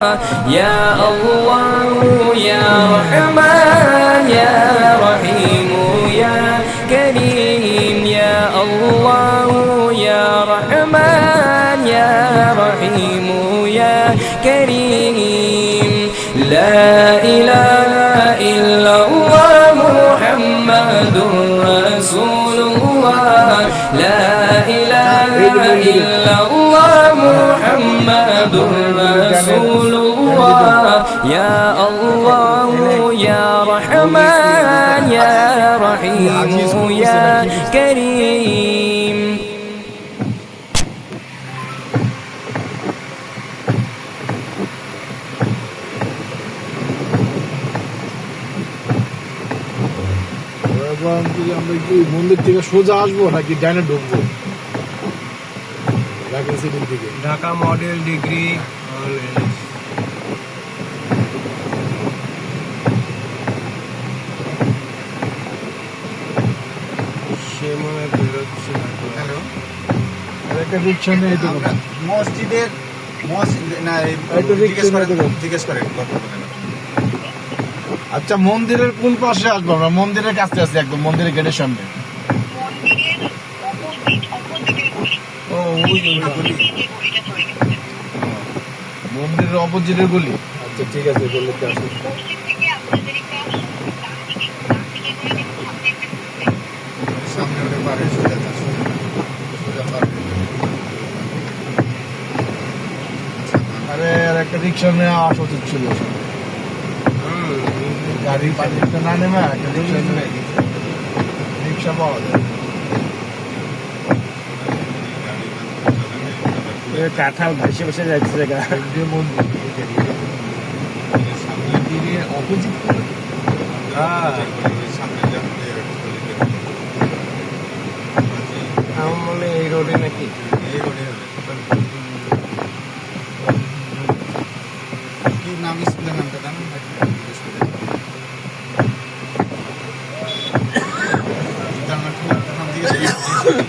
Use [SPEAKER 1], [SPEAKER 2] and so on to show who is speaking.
[SPEAKER 1] يا الله يا رحمن يا رحيم يا كريم يا الله يا رحمن يا رحيم يا كريم لا إله إلا الله محمد رسول الله لا إله إلا الله محمد رسول الله يا الله يا رحمن يا رحيم يا كريم
[SPEAKER 2] আমরা কি মন্দির থেকে সোজা আসবো নাকি ডাইনে ঢুকবো ঢাকা সিটির দিকে?
[SPEAKER 3] ঢাকা মডেল ডিগ্রি সে মনে বেরোচ্ছে। হ্যালো,
[SPEAKER 2] একটা রিক্সা নিয়ে তো
[SPEAKER 4] মসজিদের না
[SPEAKER 2] একটু
[SPEAKER 4] জিজ্ঞেস করেন কথা বলেন।
[SPEAKER 2] আচ্ছা, মন্দিরের কোন পাশে আসবো আমরা? মন্দিরের কাছে আছি, একদম মন্দিরের গেটের সামনে। ও মন্দিরের অপোজিটের গলি। আচ্ছা ঠিক আছে, গলিতে আসি।
[SPEAKER 4] সামনে ওটা পারে সোজা পারে।
[SPEAKER 2] আরে আর একটা রিক্সা নিয়ে আসা উচিত ছিল। গাড়ি পার্কিংটা না নেমে একটা রিক্সা নিয়ে রিক্সা পাওয়া যায়।
[SPEAKER 3] কাঁঠাল ভেসে ভেসে যাচ্ছে জায়গা।
[SPEAKER 2] মন্দিরের অপোজিট
[SPEAKER 3] আমার মনে হয় এই রোডে নাকি
[SPEAKER 4] কি নাম স্কুলের নামটা জানেন? নাম জিজ্ঞেস করেন।